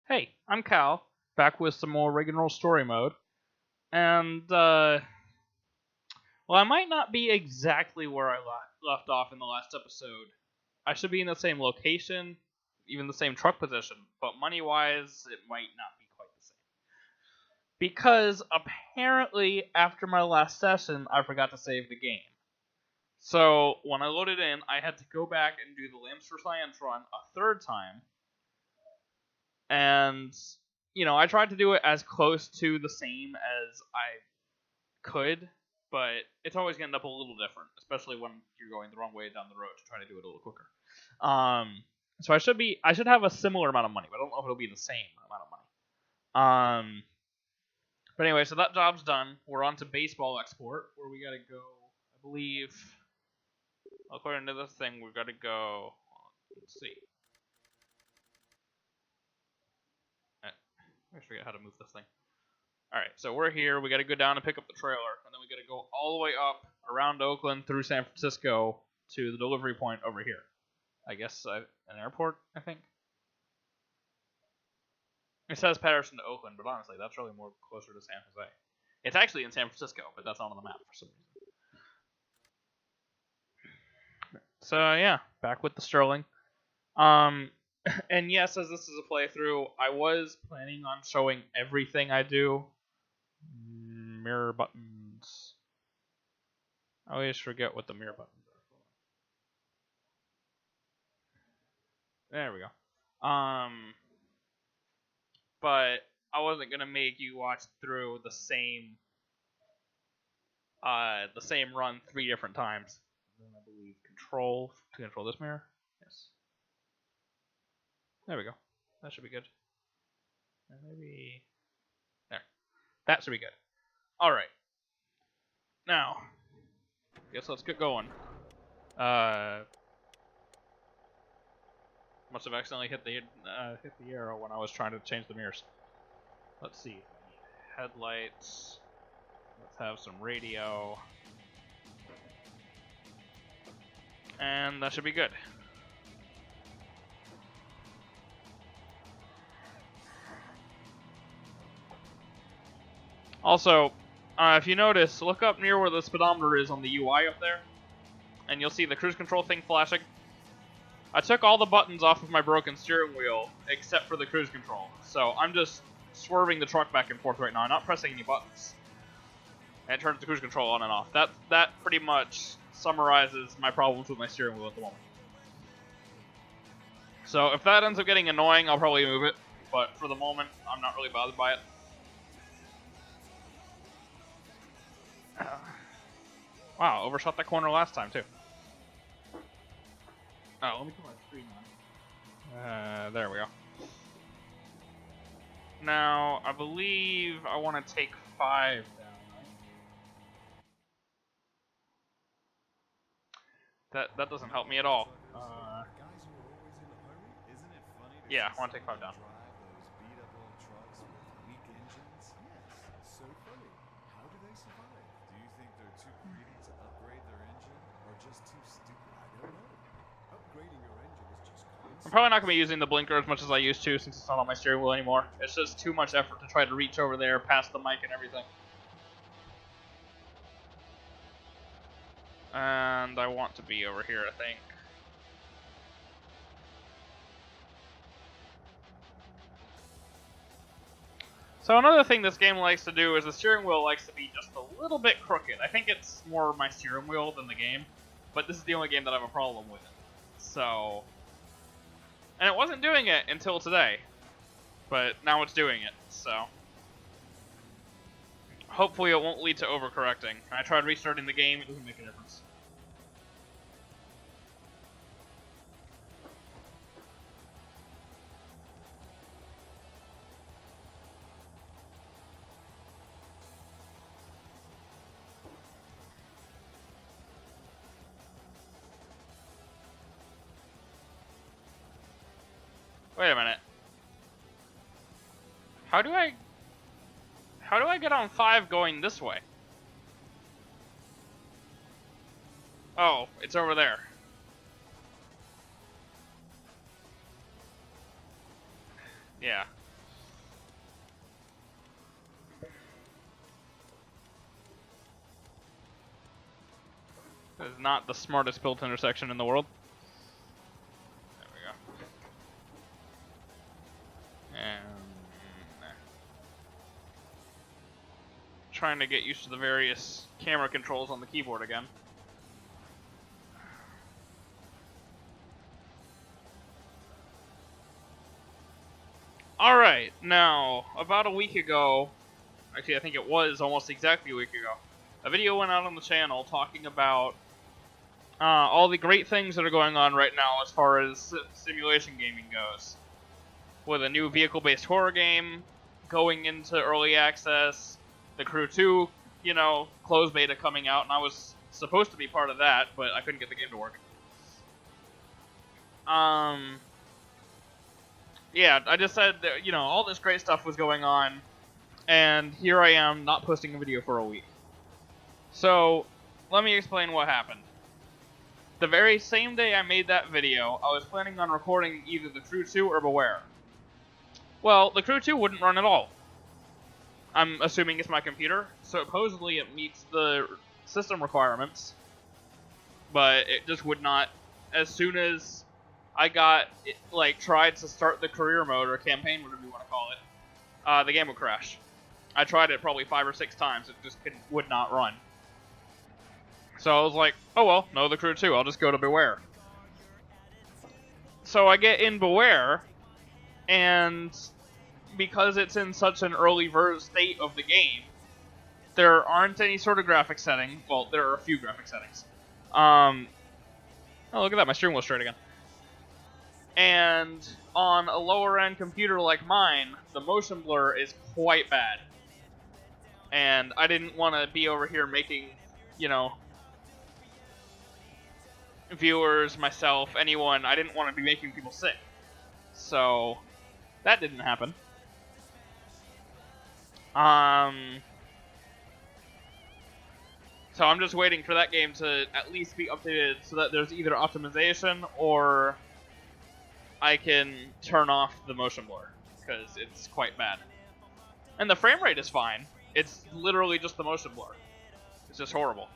Hey, I'm Cal, back with some more original story mode. And, well, I might not be exactly where I left off in the last episode. I should be in the same location, even the same truck position, but money wise, it might not be quite the same. Because apparently, after my last session, I forgot to save the game. So, when I loaded in, I had to go back and do the Lamps for Science run a third time. And I tried to do it as close to the same as I could, but it's always going to end up a little different, especially when you're going the wrong way down the road to try to do it a little quicker. So I should have a similar amount of money, but I don't know if it'll be the same amount of money. But anyway, so that job's done. We're on to baseball export, where we got to go. I believe, according to this thing, we've got to go. Let's see. I forget how to move this thing. Alright, so we're here. We got to go down and pick up the trailer, and then we got to go all the way up around Oakland through San Francisco to the delivery point over here. I guess an airport, I think. It says Patterson to Oakland, but honestly, that's really more closer to San Jose. It's actually in San Francisco, but that's not on the map for some reason. So yeah, back with the Sterling. And yes, as this is a playthrough, I was planning on showing everything I do. Mirror buttons. I always forget what the mirror buttons are. There we go. But I wasn't gonna make you watch through the same run 3 different times. Then I believe control to control this mirror. Yes. There we go. That should be good. And maybe there. That should be good. All right. Now, guess let's get going. Must have accidentally hit the arrow when I was trying to change the mirrors. Let's see. Headlights. Let's have some radio. And that should be good. Also, if you notice, look up near where the speedometer is on the UI up there, and you'll see the cruise control thing flashing. I took all the buttons off of my broken steering wheel, except for the cruise control. So I'm just swerving the truck back and forth right now. I'm not pressing any buttons. And it turns the cruise control on and off. That pretty much summarizes my problems with my steering wheel at the moment. So if that ends up getting annoying, I'll probably move it. But for the moment, I'm not really bothered by it. Wow, overshot that corner last time, too. Oh, let me put my screen on. There we go. Now, I believe I want to take 5 down, right? That doesn't help me at all. Yeah, I want to take 5 down. I'm probably not going to be using the blinker as much as I used to since it's not on my steering wheel anymore. It's just too much effort to try to reach over there past the mic and everything. And I want to be over here, I think. So another thing this game likes to do is the steering wheel likes to be just a little bit crooked. I think it's more my steering wheel than the game, but this is the only game that I have a problem with it. So... And it wasn't doing it until today, but now it's doing it, so... Hopefully it won't lead to overcorrecting. I tried restarting the game, it doesn't make a difference. Wait a minute. How do I get on 5 going this way? Oh, it's over there. Yeah. It's not the smartest built intersection in the world. There we go. And trying to get used to the various camera controls on the keyboard again. Alright, now, about a week ago, actually I think it was almost exactly a week ago, a video went out on the channel talking about all the great things that are going on right now as far as simulation gaming goes. With a new vehicle-based horror game going into early access, The Crew 2, you know, closed beta coming out, and I was supposed to be part of that, but I couldn't get the game to work. Yeah, I just said that, you know, all this great stuff was going on, and here I am not posting a video for a week. So, let me explain what happened. The very same day I made that video, I was planning on recording either The Crew 2 or Beware. Well, The Crew 2 wouldn't run at all. I'm assuming it's my computer, so supposedly it meets the system requirements, but it just would not. As soon as I got it, like, tried to start the career mode or campaign, whatever you want to call it, the game would crash. I tried it probably 5 or 6 times. It just would not run. So I was like, oh well, no The Crew 2. I'll just go to Beware. So I get in Beware, and because it's in such an early state of the game, there aren't any sort of graphic setting. Well, there are a few graphic settings. Oh, look at that. My stream was straight again. And on a lower-end computer like mine, the motion blur is quite bad. And I didn't want to be over here making, you know, viewers, myself, anyone, I didn't want to be making people sick. So, that didn't happen. So I'm just waiting for that game to at least be updated so that there's either optimization or I can turn off the motion blur, because it's quite bad. And the frame rate is fine. It's literally just the motion blur. It's just horrible.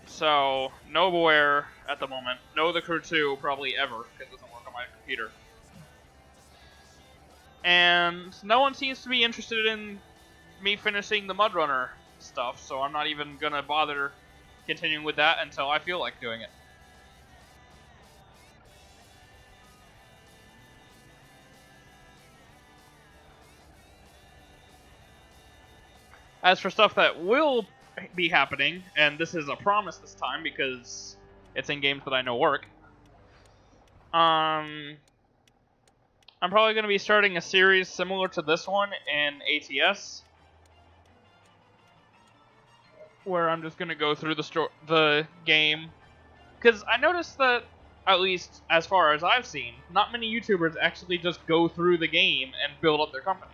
So, no Beware at the moment. No The Crew 2 probably ever, because it doesn't work on my computer. And no one seems to be interested in me finishing the Mudrunner stuff, so I'm not even going to bother continuing with that until I feel like doing it. As for stuff that will be happening, and this is a promise this time because it's in games that I know work, I'm probably going to be starting a series similar to this one in ATS, where I'm just going to go through the game, because I noticed that, at least as far as I've seen, not many YouTubers actually just go through the game and build up their company.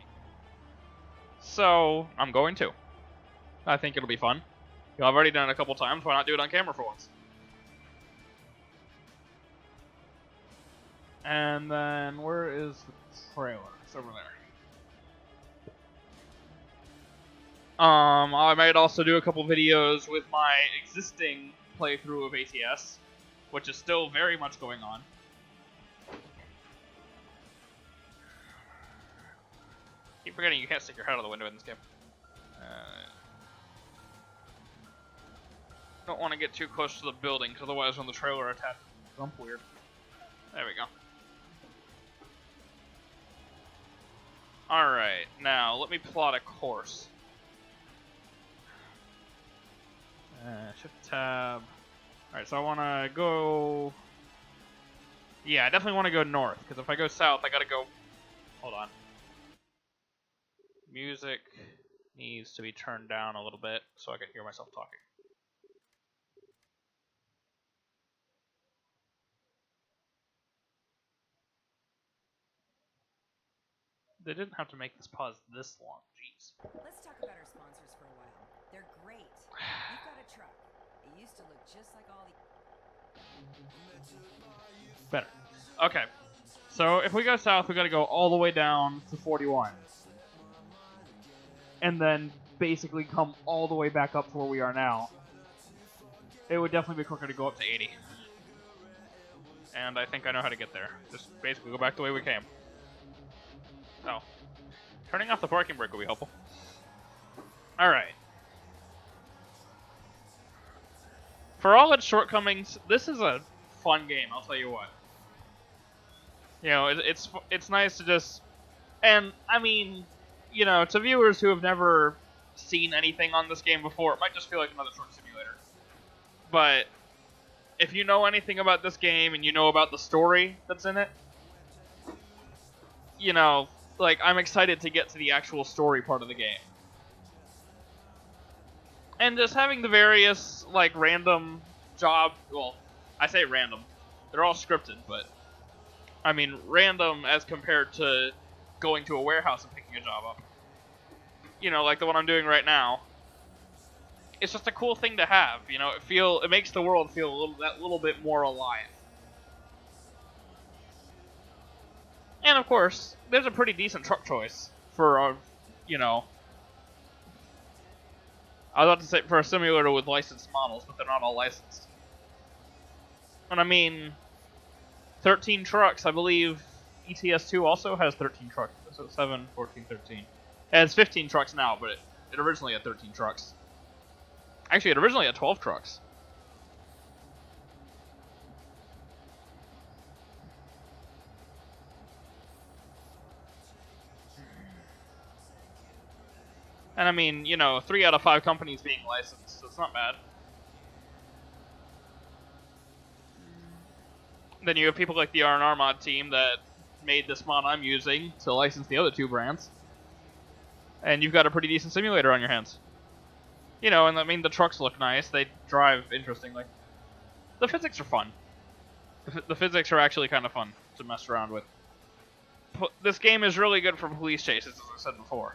So, I'm going to. I think it'll be fun. You know, I've already done it a couple times, why not do it on camera for once? And then, where is the trailer? It's over there. I might also do a couple videos with my existing playthrough of ATS, which is still very much going on. Keep forgetting you can't stick your head out of the window in this game. Don't want to get too close to the building, because otherwise when the trailer attaches, it'll jump weird. There we go. Alright, now let me plot a course. Shift tab. Alright, so I want to go... Yeah, I definitely want to go north, because if I go south, I gotta go... Hold on. Music needs to be turned down a little bit so I can hear myself talking. They didn't have to make this pause this long, jeez. Let's talk about our sponsors for a while. They're great. You've got a truck. It used to look just like all the... Better. Okay. So if we go south, we gotta go all the way down to 41. And then basically come all the way back up to where we are now, it would definitely be quicker to go up to 80. And I think I know how to get there. Just basically go back the way we came. Oh. Turning off the parking brake will be helpful. Alright. For all its shortcomings, this is a fun game, I'll tell you what. You know, it's nice to just... And, I mean, you know, to viewers who have never seen anything on this game before, it might just feel like another truck simulator. But if you know anything about this game and you know about the story that's in it, you know, like, I'm excited to get to the actual story part of the game. And just having the various, like, random job... Well, I say random. They're all scripted, but... I mean, random as compared to going to a warehouse and picking a job up. You know, like the one I'm doing right now. It's just a cool thing to have, you know. It makes the world feel that little bit more alive. And of course, there's a pretty decent truck choice for you know, I was about to say for a simulator with licensed models, but they're not all licensed. And I mean, 13 trucks, I believe ETS2 also has 13 trucks. So 7, 14, 13. It has 15 trucks now, but it originally had 13 trucks. Actually, it originally had 12 trucks. And I mean, you know, 3 out of 5 companies being licensed, so it's not bad. Then you have people like the RnR mod team that made this mod I'm using to license the other 2 brands. And you've got a pretty decent simulator on your hands. You know, and I mean, the trucks look nice, they drive interestingly. The physics are fun. The physics are actually kind of fun to mess around with. This game is really good for police chases, as I said before.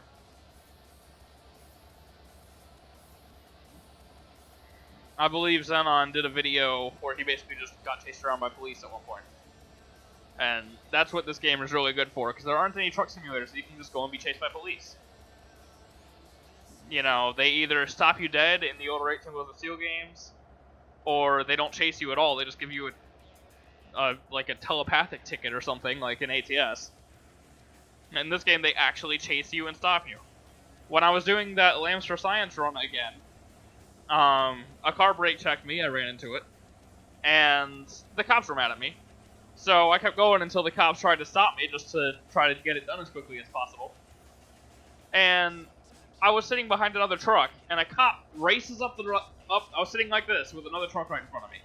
I believe Xenon did a video where he basically just got chased around by police at one point. And that's what this game is really good for, because there aren't any truck simulators that you can just go and be chased by police. You know, they either stop you dead in the older 18 Wheels of Steel games, or they don't chase you at all, they just give you like a telepathic ticket or something, like in ATS. In this game, they actually chase you and stop you. When I was doing that Lambs for Science run again, a car brake checked me, I ran into it, and the cops were mad at me. So I kept going until the cops tried to stop me, just to try to get it done as quickly as possible. And I was sitting behind another truck, and a cop races up I was sitting like this, with another truck right in front of me.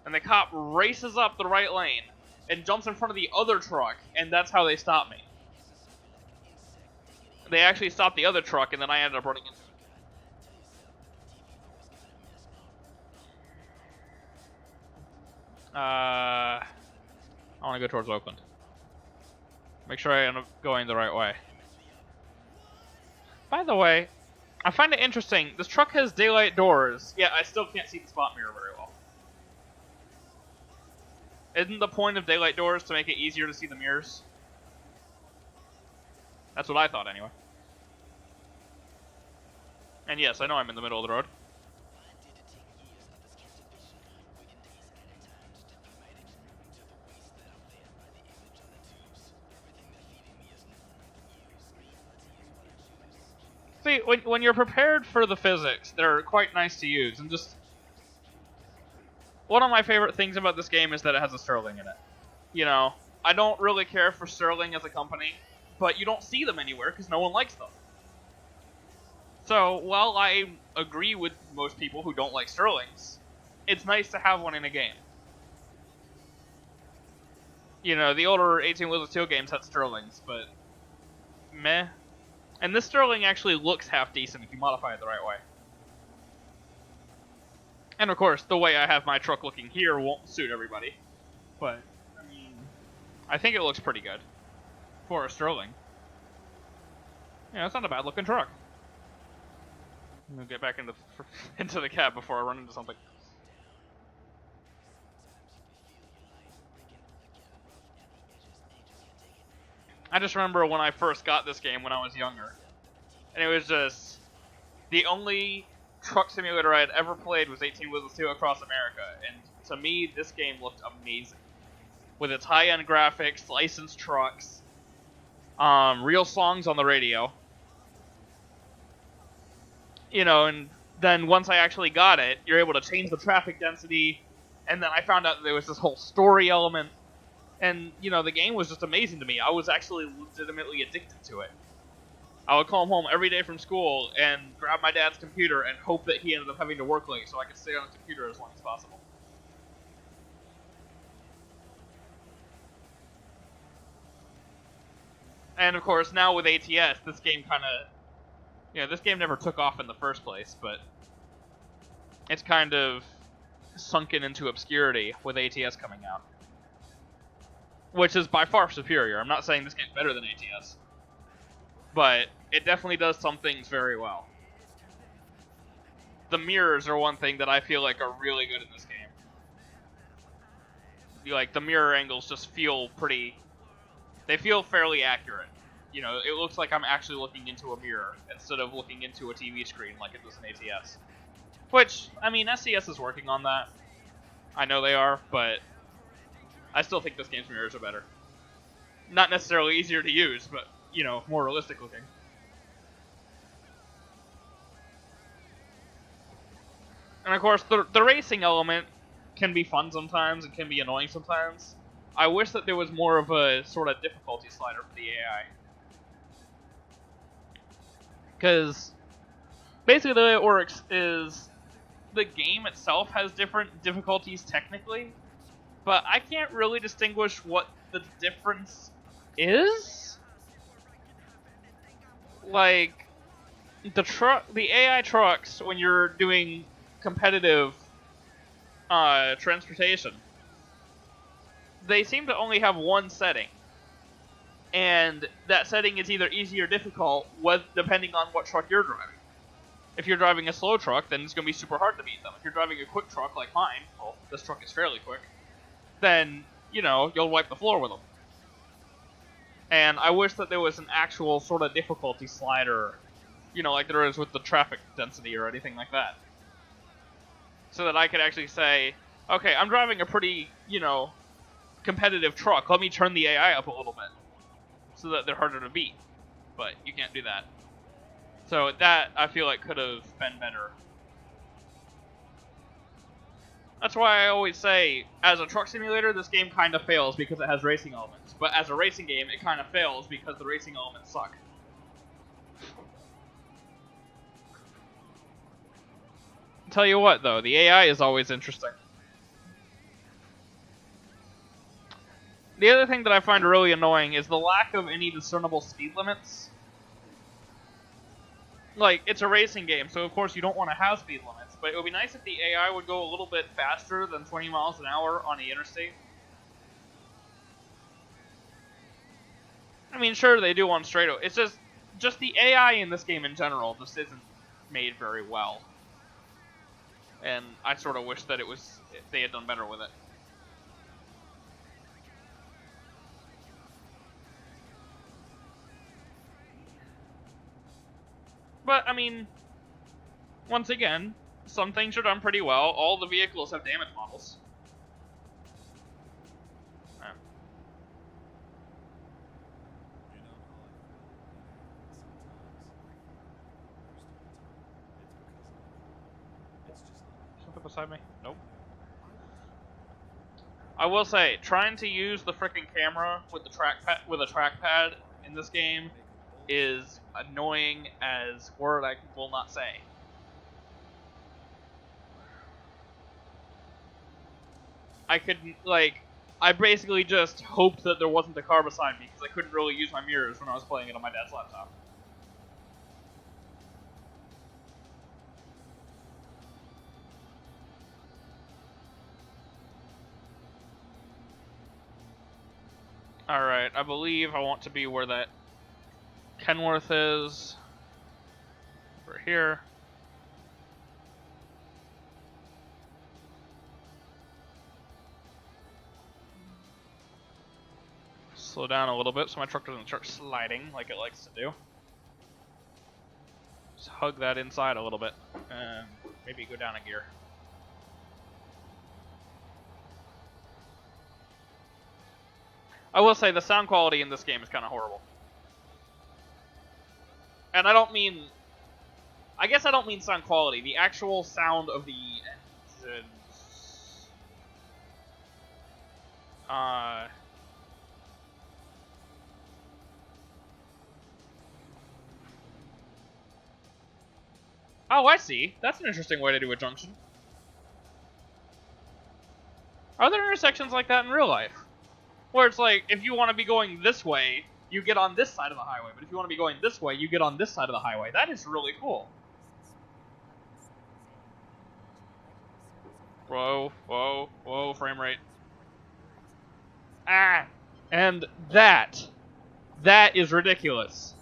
And the cop races up the right lane, and jumps in front of the other truck, and that's how they stopped me. They actually stopped the other truck, and then I ended up running into it. I want to go towards Oakland. Make sure I end up going the right way. By the way, I find it interesting. This truck has daylight doors, yet I still can't see the spot mirror very well. Isn't the point of daylight doors to make it easier to see the mirrors? That's what I thought, anyway. And yes, I know I'm in the middle of the road. See, when you're prepared for the physics, they're quite nice to use, and just... One of my favorite things about this game is that it has a Sterling in it. You know, I don't really care for Sterling as a company, but you don't see them anywhere because no one likes them. So, while I agree with most people who don't like Sterlings, it's nice to have one in a game. You know, the older 18 Wheels of Steel games had Sterlings, but... meh. And this Sterling actually looks half decent if you modify it the right way. And of course, the way I have my truck looking here won't suit everybody. But, I mean, I think it looks pretty good for a Sterling. Yeah, it's not a bad looking truck. I'm gonna get back into the cab before I run into something. I just remember when I first got this game when I was younger. And it was just... The only truck simulator I had ever played was 18 Wheels of Steel Across America, and to me, this game looked amazing. With its high-end graphics, licensed trucks, real songs on the radio. You know, and then once I actually got it, you're able to change the traffic density, and then I found out there was this whole story element, and, you know, the game was just amazing to me. I was actually legitimately addicted to it. I would come home every day from school and grab my dad's computer and hope that he ended up having to work late so I could stay on the computer as long as possible. And of course, now with ATS, this game kind of, you know, this game never took off in the first place, but it's kind of sunken into obscurity with ATS coming out, which is by far superior. I'm not saying this game's better than ATS, but it definitely does some things very well. The mirrors are one thing that I feel like are really good in this game. Like, the mirror angles just feel pretty... They feel fairly accurate. You know, it looks like I'm actually looking into a mirror instead of looking into a TV screen like it does in ATS. Which, I mean, SCS is working on that. I know they are, but I still think this game's mirrors are better. Not necessarily easier to use, but, you know, more realistic looking. And of course, the racing element can be fun sometimes and can be annoying sometimes. I wish that there was more of a sort of difficulty slider for the AI. Because basically the way it works is the game itself has different difficulties technically, but I can't really distinguish what the difference is. Like, the AI trucks, when you're doing competitive transportation, they seem to only have one setting, and that setting is either easy or difficult, depending on what truck you're driving. If you're driving a slow truck, then it's going to be super hard to beat them. If you're driving a quick truck like mine, well, this truck is fairly quick, then, you know, you'll wipe the floor with them. And I wish that there was an actual sort of difficulty slider, you know, like there is with the traffic density or anything like that. So that I could actually say, okay, I'm driving a pretty, you know, competitive truck. Let me turn the AI up a little bit so that they're harder to beat. But you can't do that. So that, I feel like, could have been better. That's why I always say, as a truck simulator, this game kind of fails because it has racing elements. But as a racing game, it kind of fails because the racing elements suck. Tell you what, though, the AI is always interesting. The other thing that I find really annoying is the lack of any discernible speed limits. Like, it's a racing game, so of course you don't want to have speed limits, but it would be nice if the AI would go a little bit faster than 20 miles an hour on the interstate. I mean, sure, they do on straight. It's just the AI in this game in general just isn't made very well. And I sort of wish that they had done better with it. But, I mean, once again, some things are done pretty well. All the vehicles have damage models. Something beside me? Nope. I will say, trying to use the frickin' camera with the trackpad in this game is annoying as word I will not say. I basically just hoped that there wasn't a car beside me because I couldn't really use my mirrors when I was playing it on my dad's laptop. Alright, I believe I want to be where that Kenworth is. Over here. Slow down a little bit so my truck doesn't start sliding like it likes to do. Just hug that inside a little bit, and maybe go down a gear. I will say the sound quality in this game is kind of horrible. And I don't mean... I guess I don't mean sound quality. The actual sound of the engines. Oh, I see. That's an interesting way to do a junction. Are there intersections like that in real life? Where it's like, if you want to be going this way, you get on this side of the highway. But if you want to be going this way, you get on this side of the highway. That is really cool. Whoa, whoa, whoa, frame rate. Ah! And that is ridiculous.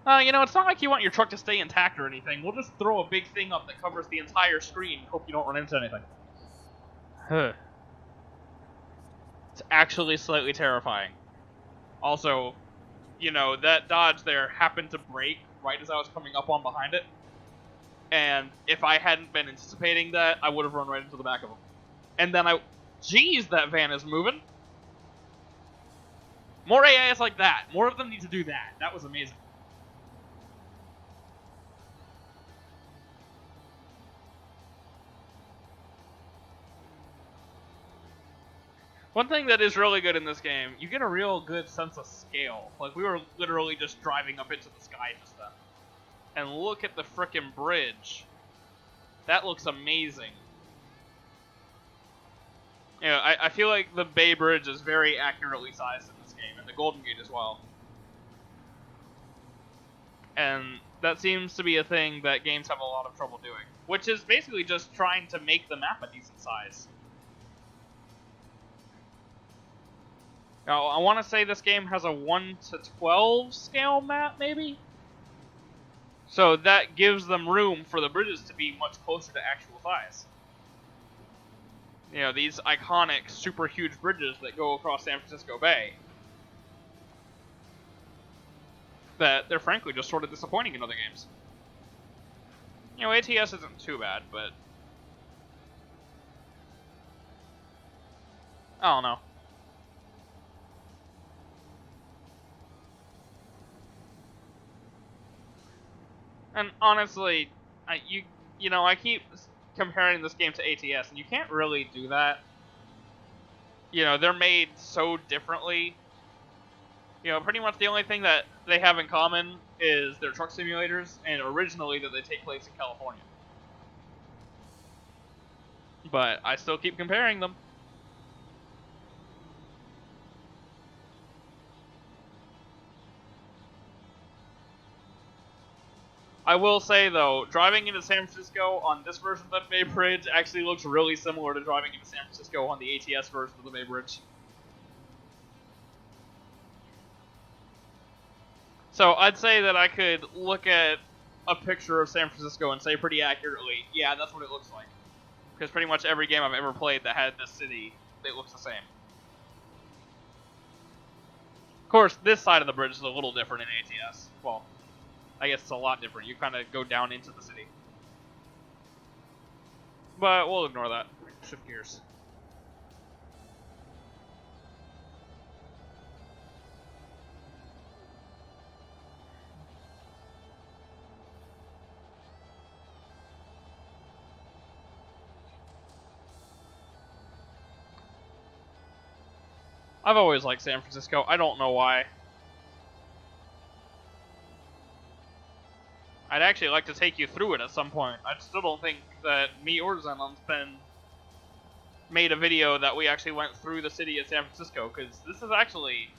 You know, it's not like you want your truck to stay intact or anything. We'll just throw a big thing up that covers the entire screen and hope you don't run into anything. Huh. It's actually slightly terrifying. Also, you know, that Dodge there happened to brake right as I was coming up on behind it. And if I hadn't been anticipating that, I would have run right into the back of him. And then Jeez, that van is moving. More AIs like that. More of them need to do that. That was amazing. One thing that is really good in this game, you get a real good sense of scale. Like, we were literally just driving up into the sky just then. And look at the frickin' bridge. That looks amazing. You know, I feel like the Bay Bridge is very accurately sized in this game, and the Golden Gate as well. And that seems to be a thing that games have a lot of trouble doing. Which is basically just trying to make the map a decent size. Now, I want to say this game has a 1 to 12 scale map, maybe? So that gives them room for the bridges to be much closer to actual size. You know, these iconic, super huge bridges that go across San Francisco Bay. That they're frankly just sort of disappointing in other games. You know, ATS isn't too bad, but... I don't know. And honestly, you know, I keep comparing this game to ATS, and you can't really do that. You know, they're made so differently. You know, pretty much the only thing that they have in common is their truck simulators, and originally that they take place in California. But I still keep comparing them. I will say, though, driving into San Francisco on this version of the Bay Bridge actually looks really similar to driving into San Francisco on the ATS version of the Bay Bridge. So I'd say that I could look at a picture of San Francisco and say pretty accurately, yeah, that's what it looks like. Because pretty much every game I've ever played that had this city, it looks the same. Of course, this side of the bridge is a little different in ATS. Well, I guess it's a lot different. You kind of go down into the city. But we'll ignore that. Shift gears. I've always liked San Francisco. I don't know why. I'd actually like to take you through it at some point. I still don't think that me or Zenlon's been made a video that we actually went through the city of San Francisco, because this is actually...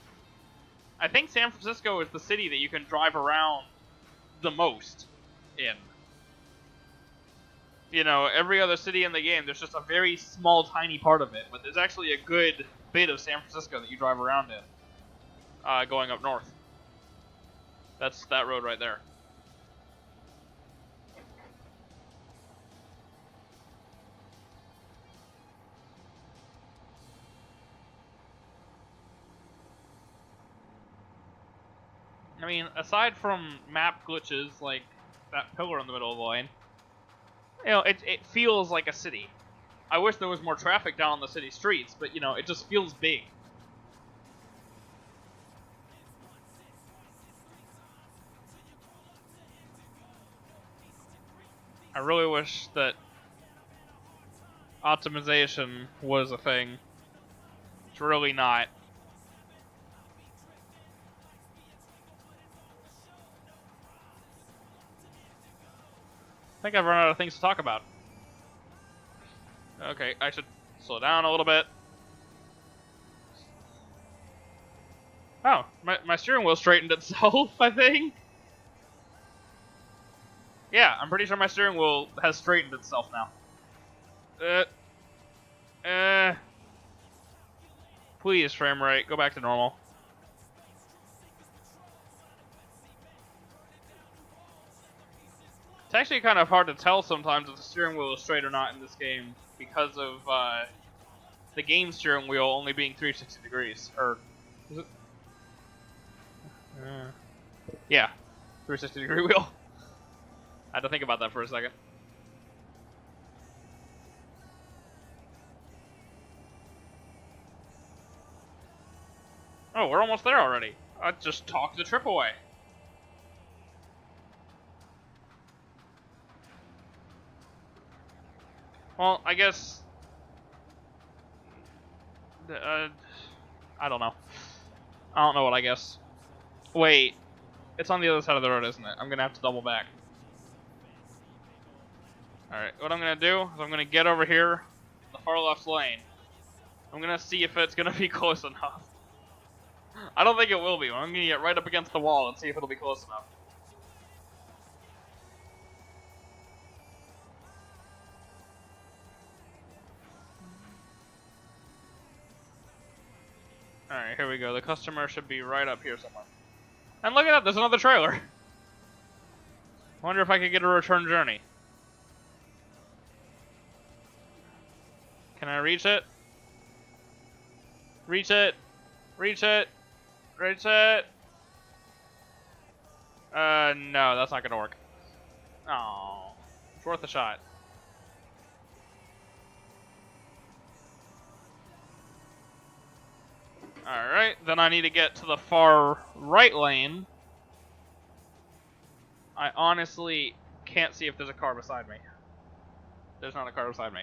I think San Francisco is the city that you can drive around the most in. You know, every other city in the game, there's just a very small, tiny part of it, but there's actually a good bit of San Francisco that you drive around in, going up north. That's that road right there. I mean, aside from map glitches like that pillar in the middle of the lane, you know, it feels like a city. I wish there was more traffic down the city streets, but you know, it just feels big. I really wish that optimization was a thing. It's really not. I think I've run out of things to talk about. Okay, I should slow down a little bit. Oh, my steering wheel straightened itself, I think. Yeah, I'm pretty sure my steering wheel has straightened itself now. Please, frame rate, go back to normal. It's actually kind of hard to tell sometimes if the steering wheel is straight or not in this game because of the game steering wheel only being 360 degrees. Or, is it? Yeah, 360 degree wheel. I had to think about that for a second. Oh, we're almost there already. I just talked the trip away. Well, I guess... I don't know. I don't know what I guess. Wait, it's on the other side of the road, isn't it? I'm gonna have to double back. Alright, what I'm gonna do is I'm gonna get over here, the far left lane. I'm gonna see if it's gonna be close enough. I don't think it will be. I'm gonna get right up against the wall and see if it'll be close enough. Alright, here we go. The customer should be right up here somewhere. And look at that, there's another trailer. Wonder if I could get a return journey. Can I reach it? Reach it. Reach it. Reach it. No, that's not gonna work. Oh, it's worth a shot. Alright, then I need to get to the far right lane. I honestly can't see if there's a car beside me. There's not a car beside me.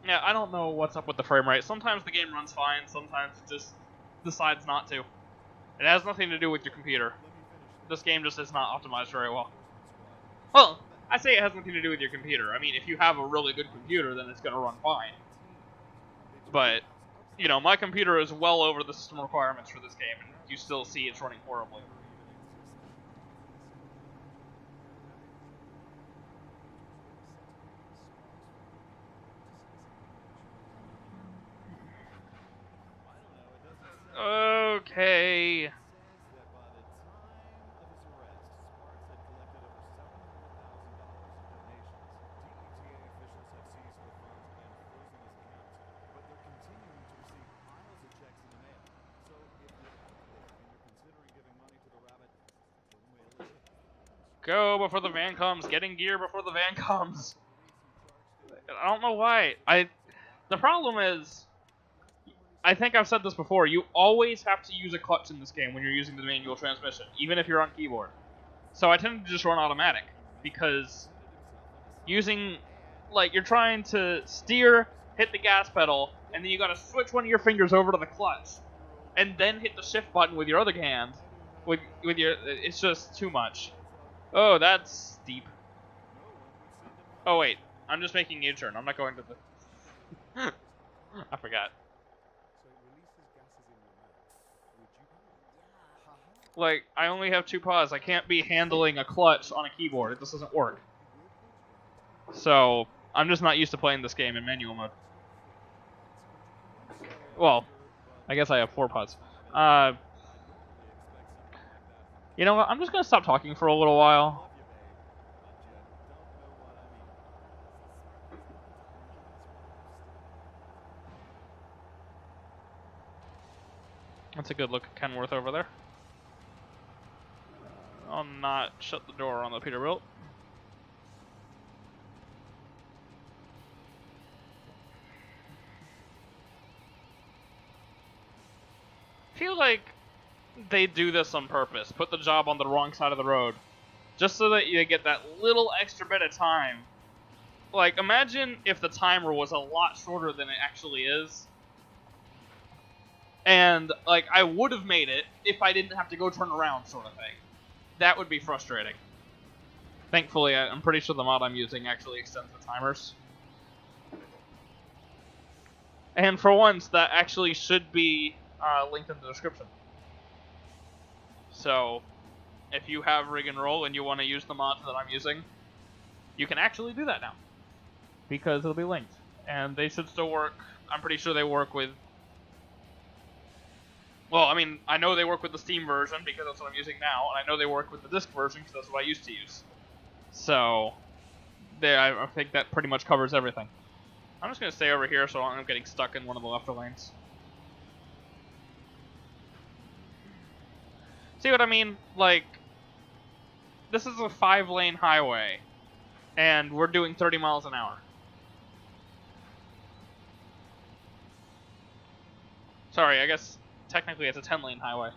Yeah, I don't know what's up with the frame rate. Sometimes the game runs fine, sometimes it just decides not to. It has nothing to do with your computer. This game just is not optimized very well. Well, I say it has nothing to do with your computer. I mean, if you have a really good computer, then it's going to run fine. But, you know, my computer is well over the system requirements for this game, and you still see it's running horribly. Okay. Go before the van comes. Get in gear before the van comes. I don't know why. The problem is, I think I've said this before, you always have to use a clutch in this game when you're using the manual transmission, even if you're on keyboard. So I tend to just run automatic, because using, like, you're trying to steer, hit the gas pedal, and then you gotta switch one of your fingers over to the clutch, and then hit the shift button with your other hand. It's just too much. Oh, that's steep. Oh wait, I'm just making a U-turn. I'm not going to the... I forgot. Like, I only have 2 paws. I can't be handling a clutch on a keyboard. It just doesn't work. So, I'm just not used to playing this game in manual mode. Well, I guess I have 4 paws. You know what? I'm just going to stop talking for a little while. That's a good look at Kenworth over there. I'll not shut the door on the Peterbilt. I feel like they do this on purpose. Put the job on the wrong side of the road. Just so that you get that little extra bit of time. Like, imagine if the timer was a lot shorter than it actually is. And, like, I would have made it if I didn't have to go turn around, sort of thing. That would be frustrating. Thankfully, I'm pretty sure the mod I'm using actually extends the timers. And for once, that actually should be linked in the description. So, if you have Rig and Roll and you want to use the mods that I'm using, you can actually do that now. Because it'll be linked. And they should still work. I'm pretty sure they work with... Well, I mean, I know they work with the Steam version because that's what I'm using now, and I know they work with the disc version because that's what I used to use. So, I think that pretty much covers everything. I'm just going to stay over here so I'm getting stuck in one of the left lanes. See what I mean? Like, this is a 5-lane highway, and we're doing 30 miles an hour. Sorry, I guess technically it's a 10-lane highway.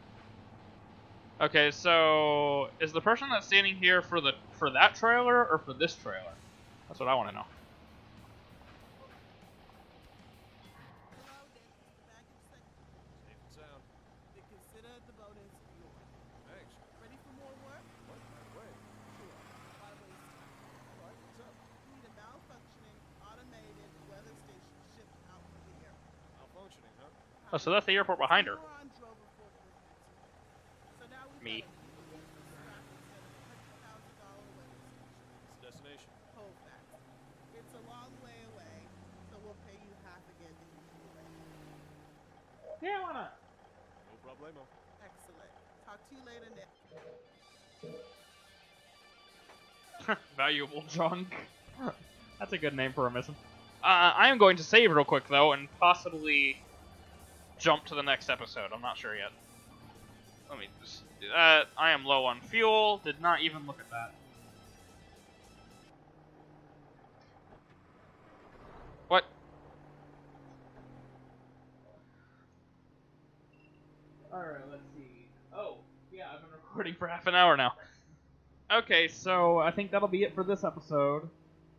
Okay, so is the person that's standing here for that trailer or for this trailer? That's what I want to know. Oh, so that's the airport behind her. Me. Destination. It's a long way away, so we'll pay you half again to keep you away. Yeah, why not? No problemo. Excellent. Talk to you later, Nick. Valuable junk. That's a good name for a mission. I am going to save real quick, though, and possibly jump to the next episode. I'm not sure yet. Let me just do that. I am low on fuel. Did not even look at that. What? Alright, let's see. Oh, yeah, I've been recording for half an hour now. Okay, so I think that'll be it for this episode.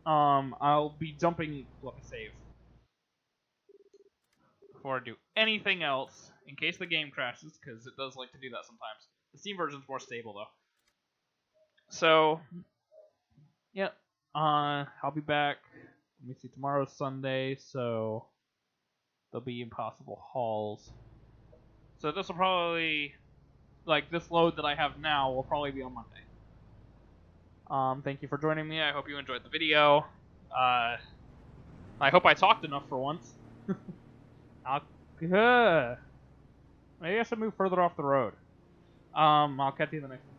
I'll be jumping... Let me save. Before I do anything else, in case the game crashes, because it does like to do that sometimes. The Steam version's more stable, though. So, yeah, I'll be back. Let me see, tomorrow's Sunday, so there'll be impossible hauls. So this will probably, like, this load that I have now will probably be on Monday. Thank you for joining me. I hope you enjoyed the video. I hope I talked enough for once. Maybe I should move further off the road. I'll catch you in the next one.